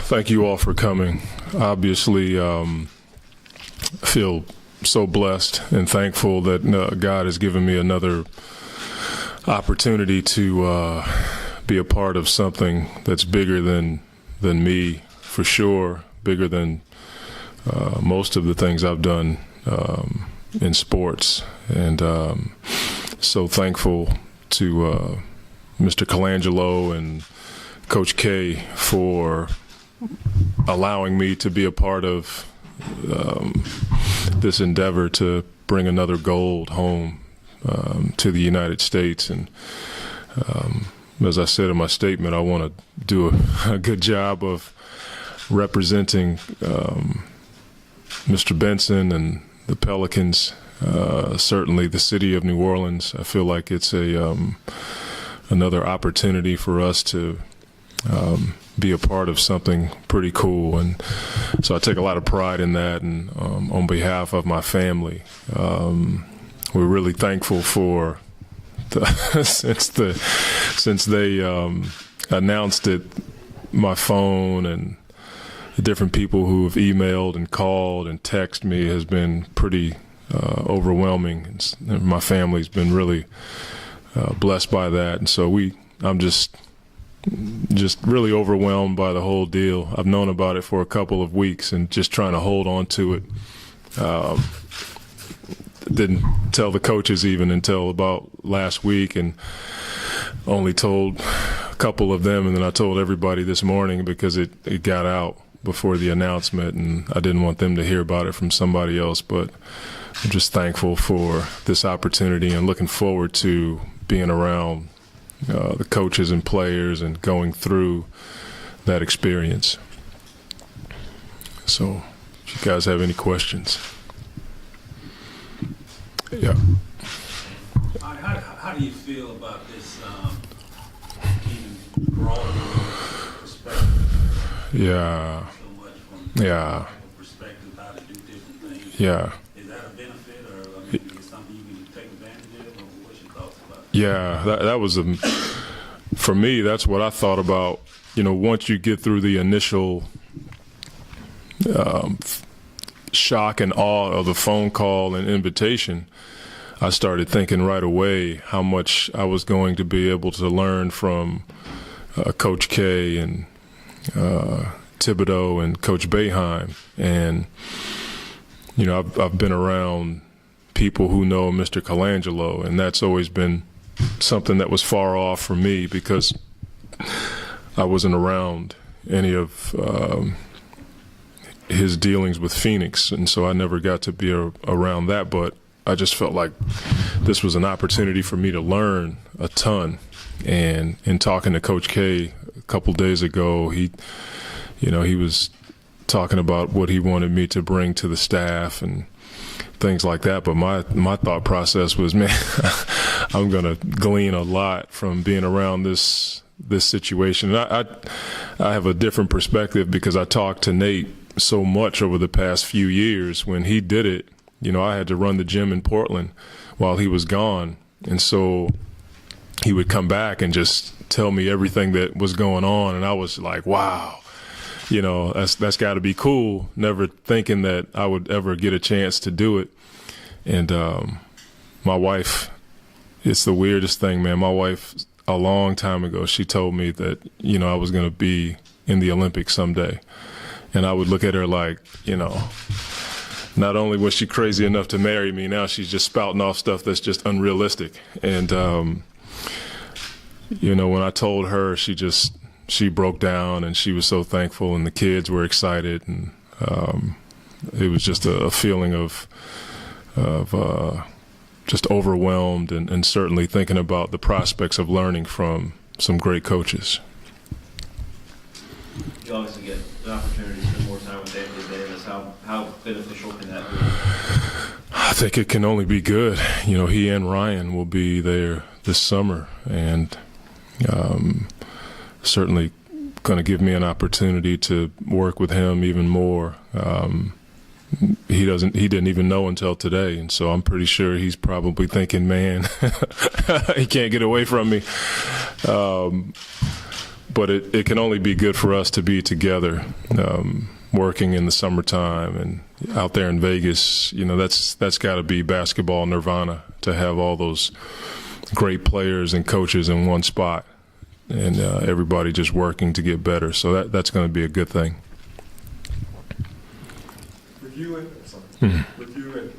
Thank you all for coming. Obviously, I feel so blessed and thankful that God has given me another opportunity to be a part of something that's bigger than me, for sure, bigger than most of the things I've done in sports. And so thankful to Mr. Colangelo and Coach K for allowing me to be a part of this endeavor to bring another gold home to the United States. And as I said in my statement, I want to do a good job of representing Mr. Benson and the Pelicans, certainly the city of New Orleans. I feel like it's another opportunity for us to be a part of something pretty cool, and so I take a lot of pride in that. And on behalf of my family, we're really thankful for since they announced it. My phone and the different people who have emailed and called and texted me has been pretty overwhelming. And my family's been really blessed by that, and so I'm just really overwhelmed by the whole deal. I've known about it for a couple of weeks and just trying to hold on to it. Didn't tell the coaches even until about last week, and only told a couple of them, and then I told everybody this morning because it got out before the announcement, and I didn't want them to hear about it from somebody else. But I'm just thankful for this opportunity and looking forward to being around the coaches and players and going through that experience. So, if you guys have any questions. Yeah. How do you feel about this even broader perspective? Yeah. So much from Yeah. perspective, how to do different things. Yeah. Is that a benefit, or I mean, is it something you can take advantage of, or what's your thoughts about it? Yeah, that was for me, that's what I thought about. You know, once you get through the initial shock and awe of the phone call and invitation, I started thinking right away how much I was going to be able to learn from Coach K and Thibodeau and Coach Boeheim. And, you know, I've been around people who know Mr. Colangelo, and that's always been something that was far off for me because I wasn't around any of his dealings with Phoenix, and so I never got to be around that. But I just felt like this was an opportunity for me to learn a ton. And in talking to Coach K a couple days ago, he was talking about what he wanted me to bring to the staff and things like that. But my thought process was, man, I'm going to glean a lot from being around this situation. And I have a different perspective because I talked to Nate so much over the past few years. When he did it, you know, I had to run the gym in Portland while he was gone. And so he would come back and just tell me everything that was going on. And I was like, wow, you know, that's got to be cool. Never thinking that I would ever get a chance to do it. And my wife, it's the weirdest thing, man. My wife, a long time ago, she told me that, you know, I was going to be in the Olympics someday. And I would look at her like, you know, not only was she crazy enough to marry me, now she's just spouting off stuff that's just unrealistic. And, you know, when I told her, she broke down and she was so thankful, and the kids were excited. And it was just a feeling of just overwhelmed and certainly thinking about the prospects of learning from some great coaches. You obviously get the opportunity to spend more time with Anthony Davis. How beneficial can that be? I think it can only be good. You know, he and Ryan will be there this summer, and certainly going to give me an opportunity to work with him even more. He didn't even know until today, and so I'm pretty sure he's probably thinking, man, he can't get away from me. but it can only be good for us to be together, working in the summertime and out there in Vegas. That's got to be basketball nirvana, to have all those great players and coaches in one spot, and everybody just working to get better. So that's going to be a good thing. With you and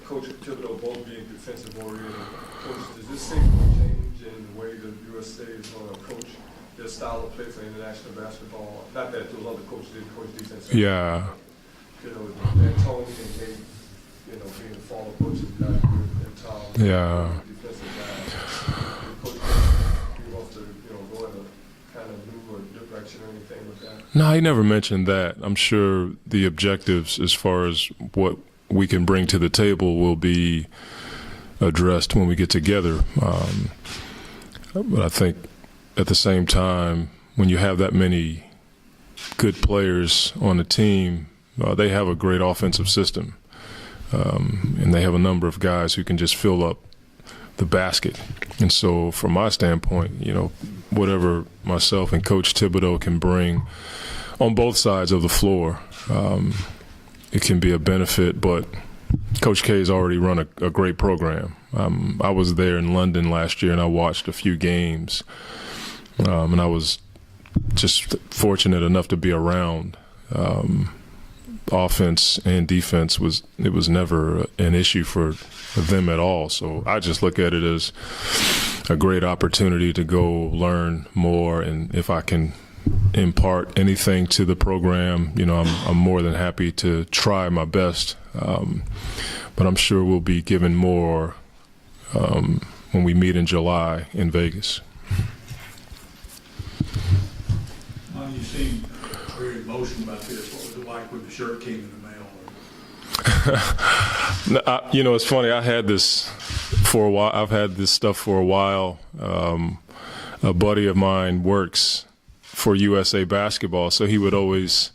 Coach Thibodeau both being defensive oriented, Coach, does this signal a change in the way the USA is going to coach their style of play for international basketball? Not that those other coaches didn't coach defense. Yeah. Tony and Nate, being the former coaches, not good, and Tom, Yeah. defensive guys. Coach, you want to, go in a kind of new or different direction or anything with that? No, he never mentioned that. I'm sure the objectives as far as what we can bring to the table will be addressed when we get together. But I think at the same time, when you have that many good players on the team, they have a great offensive system. And they have a number of guys who can just fill up the basket. And so from my standpoint, whatever myself and Coach Thibodeau can bring on both sides of the floor, it can be a benefit. But Coach K has already run a great program. I was there in London last year, and I watched a few games. And I was just fortunate enough to be around. Offense and defense was never an issue for them at all. So I just look at it as a great opportunity to go learn more, and if I can impart anything to the program, I'm more than happy to try my best. But I'm sure we'll be given more when we meet in July in Vegas. You seem very emotional about this. What was it like when the shirt came in the mail? It's funny. I had this for a while. I've had this stuff for a while. A buddy of mine works for USA Basketball, so he would always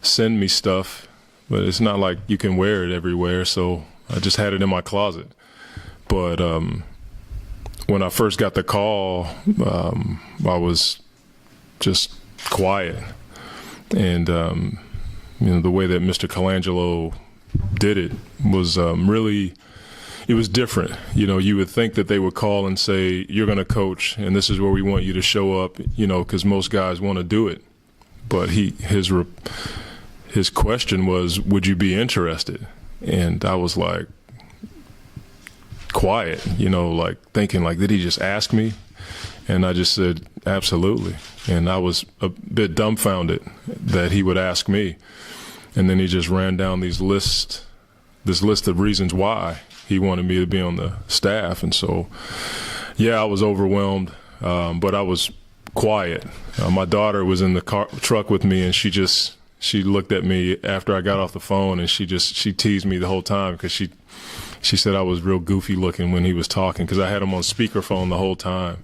send me stuff, but it's not like you can wear it everywhere, so I just had it in my closet. But when I first got the call, I was just quiet. And, the way that Mr. Colangelo did it was really, it was different. You would think that they would call and say, you're going to coach, and this is where we want you to show up, because most guys want to do it. But his question was, would you be interested? And I was like, quiet, like thinking, like, did he just ask me? And I just said, absolutely. And I was a bit dumbfounded that he would ask me. And then he just ran down this list of reasons why he wanted me to be on the staff. And so, yeah, I was overwhelmed, but I was quiet. My daughter was in the truck with me, and she looked at me after I got off the phone, and she teased me the whole time because she said I was real goofy looking when he was talking, because I had him on speakerphone the whole time.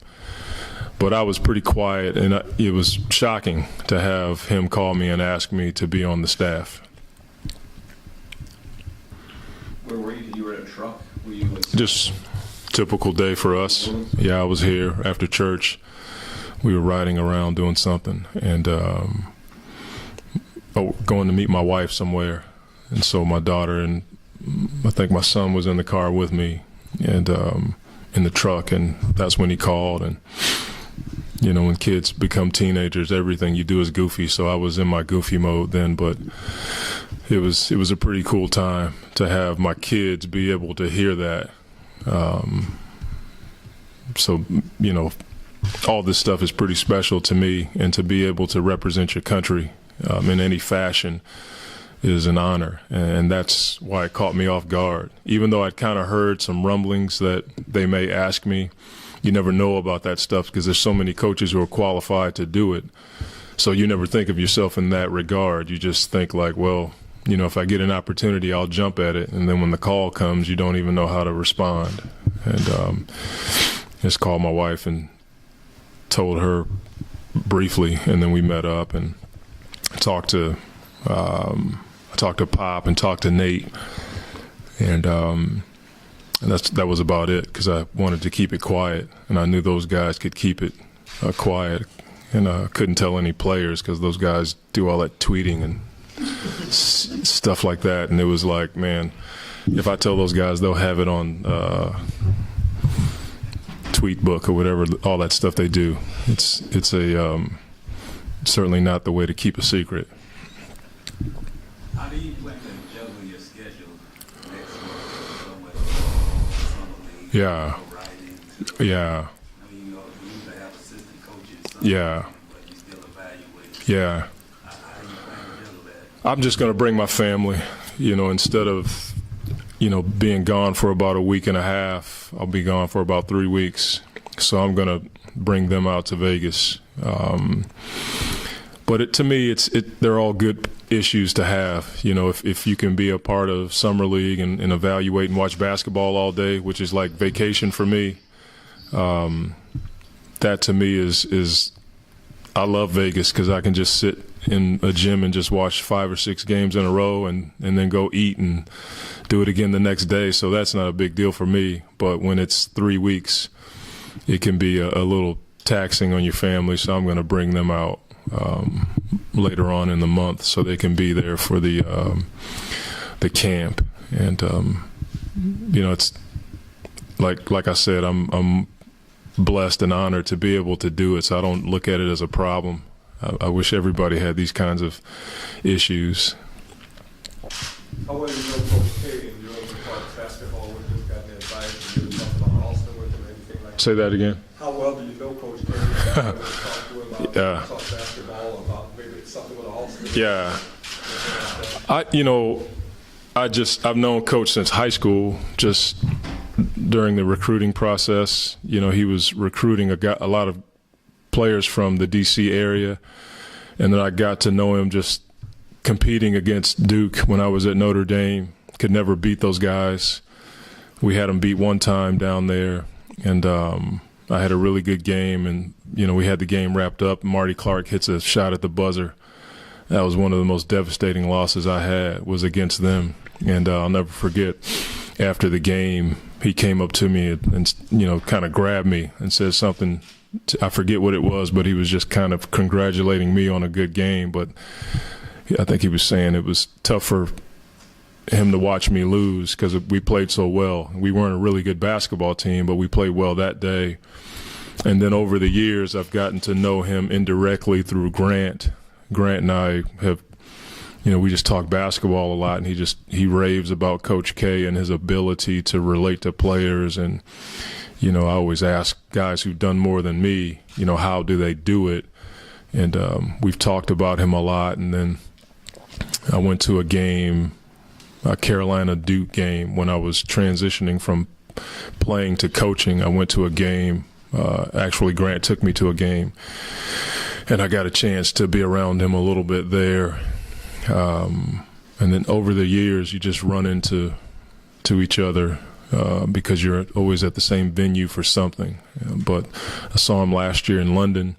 But I was pretty quiet, and it was shocking to have him call me and ask me to be on the staff. Where were you? You were in a truck? Were you Just typical day for us. Yeah, I was here after church. We were riding around doing something, and going to meet my wife somewhere. And so my daughter and I think my son was in the car with me, and in the truck, and that's when he called. And when kids become teenagers, everything you do is goofy. So I was in my goofy mode then, but it was a pretty cool time to have my kids be able to hear that. So all this stuff is pretty special to me, and to be able to represent your country in any fashion is an honor, and that's why it caught me off guard. Even though I'd kind of heard some rumblings that they may ask me, you never know about that stuff because there's so many coaches who are qualified to do it. So you never think of yourself in that regard. You just think like, well, if I get an opportunity, I'll jump at it. And then when the call comes, you don't even know how to respond. And just called my wife and told her briefly, and then we met up and talked to Pop and talked to Nate, and that was about it, because I wanted to keep it quiet, and I knew those guys could keep it quiet, and couldn't tell any players because those guys do all that tweeting and stuff like that. And it was like, man, if I tell those guys, they'll have it on tweet book or whatever, all that stuff they do. It's certainly not the way to keep a secret. How do you plan to juggle your schedule next month? So much summer league, Yeah. writing. Yeah. I mean, you usually have assistant coaches. Yeah. But you still evaluate. Yeah. How do you plan to juggle that? I'm just going to bring my family, instead of, being gone for about a week and a half, I'll be gone for about 3 weeks. So I'm going to bring them out to Vegas. But to me, they're all good issues to have. If you can be a part of summer league and evaluate and watch basketball all day, which is like vacation for me, that to me is I love Vegas because I can just sit in a gym and just watch 5 or 6 games in a row and then go eat and do it again the next day. So that's not a big deal for me. But when it's 3 weeks, it can be a little taxing on your family. So I'm going to bring them out later on in the month so they can be there for the camp. And it's like I said, I'm blessed and honored to be able to do it. So I don't look at it as a problem. I wish everybody had these kinds of issues. How well do you know Coach K and you're able to talk basketball with him, got any advice, and you talk about Austin with him, anything like that? Say that again. How well do you know Coach K? You able to talk to him about Yeah. talk basketball, about maybe something with Austin? Yeah. I've known Coach since high school, just during the recruiting process. He was recruiting a lot of players from the D.C. area, and then I got to know him just competing against Duke when I was at Notre Dame. Could never beat those guys. We had them beat one time down there, and I had a really good game, and we had the game wrapped up. Marty Clark hits a shot at the buzzer. That was one of the most devastating losses I had, was against them. And I'll never forget, after the game, he came up to me and kind of grabbed me and said something. I forget what it was, but he was just kind of congratulating me on a good game. But I think he was saying it was tough for him to watch me lose because we played so well. We weren't a really good basketball team, but we played well that day. And then over the years, I've gotten to know him indirectly through Grant. Grant and I have, we just talk basketball a lot, and he raves about Coach K and his ability to relate to players. And, I always ask guys who've done more than me, how do they do it? And we've talked about him a lot. And then I went to a game, a Carolina-Duke game, when I was transitioning from playing to coaching. I went to a game. Actually, Grant took me to a game, and I got a chance to be around him a little bit there. And then over the years, you just run into each other because you're always at the same venue for something. But I saw him last year in London.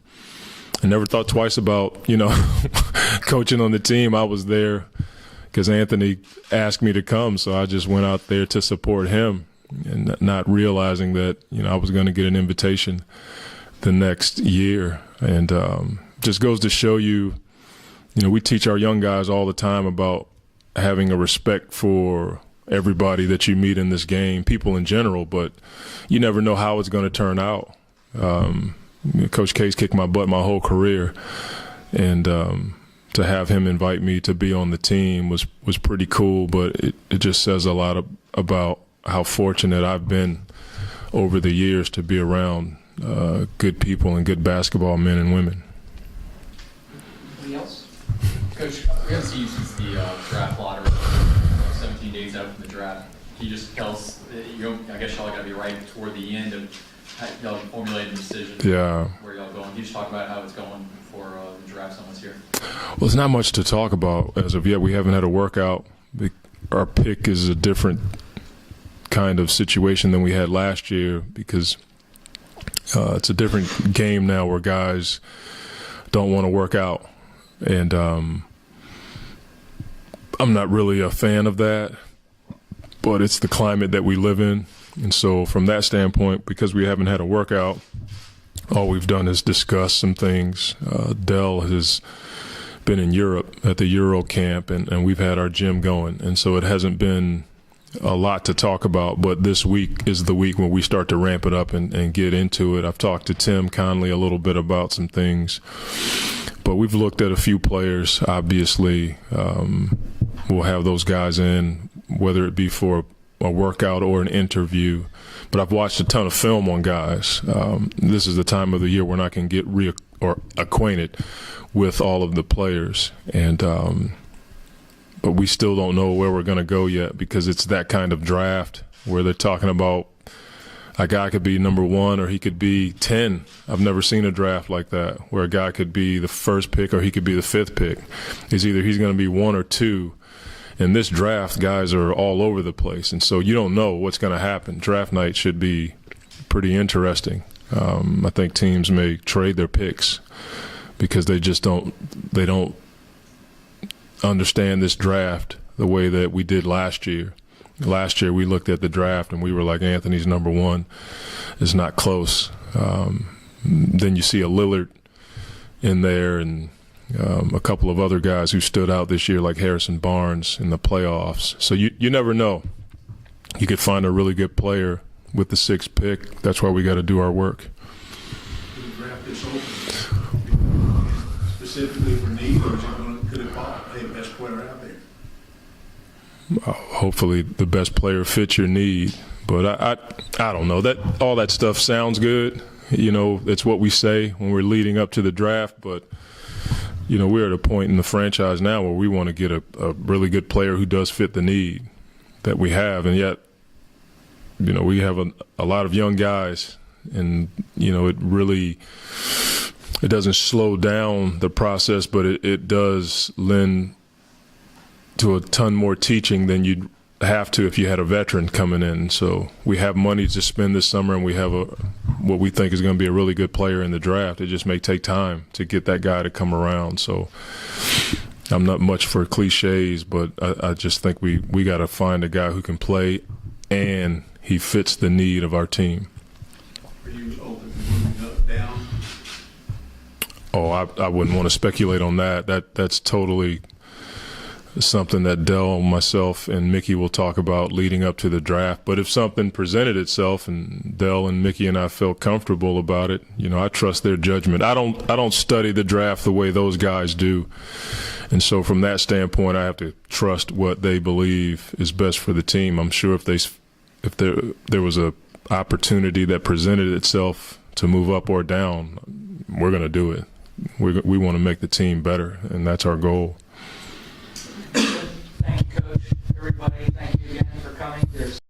I never thought twice about, coaching on the team. I was there because Anthony asked me to come, so I just went out there to support him, and not realizing that, I was going to get an invitation the next year. And just goes to show you, we teach our young guys all the time about having a respect for everybody that you meet in this game, people in general, but you never know how it's going to turn out. Coach K's kicked my butt my whole career, and to have him invite me to be on the team was pretty cool, but it just says a lot about how fortunate I've been over the years to be around good people and good basketball men and women. Anything else? Coach, we haven't seen you since the draft lottery, 17 days out from the draft. Can you just tell us, I guess y'all got to be right toward the end of y'all formulating the decision. Yeah. Where y'all going? Can you just talk about how it's going before the draft someone's here? Well, there's not much to talk about as of yet. We haven't had a workout. Our pick is a different kind of situation than we had last year because it's a different game now where guys don't want to work out. And I'm not really a fan of that, but it's the climate that we live in. And so from that standpoint, because we haven't had a workout, all we've done is discuss some things. Dell has been in Europe at the Euro camp, and we've had our gym going. And so it hasn't been a lot to talk about, but this week is the week when we start to ramp it up and get into it. I've talked to Tim Conley a little bit about some things, but we've looked at a few players. Obviously, we'll have those guys in, whether it be for a workout or an interview. But I've watched a ton of film on guys. This is the time of the year when I can get acquainted with all of the players, and but we still don't know where we're going to go yet, because it's that kind of draft where they're talking about a guy could be number 1 or he could be 10. I've never seen a draft like that where a guy could be the first pick or he could be the 5th pick. It's either he's going to be 1 or 2. In this draft, guys are all over the place, and so you don't know what's going to happen. Draft night should be pretty interesting. I think teams may trade their picks because they don't understand this draft the way that we did last year. Last year we looked at the draft and we were like, Anthony's number 1. It's not close. Then you see a Lillard in there, and a couple of other guys who stood out this year, like Harrison Barnes in the playoffs. So you never know. You could find a really good player with the 6th pick. That's why we got to do our work. Could the draft this open specifically for need, or could it pay the best player out there? Hopefully the best player fits your need, but I don't know. That all that stuff sounds good. You know, it's what we say when we're leading up to the draft, but you know, we're at a point in the franchise now where we want to get a really good player who does fit the need that we have, and yet, you know, we have a lot of young guys, and you know, it doesn't slow down the process, but it does lend to a ton more teaching than you'd have to if you had a veteran coming in. So we have money to spend this summer, and we have what we think is going to be a really good player in the draft. It just may take time to get that guy to come around. So I'm not much for cliches, but I just think we got to find a guy who can play and he fits the need of our team. Are you open to moving up, down? Oh, I wouldn't want to speculate on that. That's totally something that Dell, myself, and Mickey will talk about leading up to the draft. But if something presented itself and Dell and Mickey and I felt comfortable about it, you know, I trust their judgment. I don't study the draft the way those guys do. And so from that standpoint, I have to trust what they believe is best for the team. I'm sure if there was a opportunity that presented itself to move up or down, we're going to do it. We want to make the team better, and that's our goal.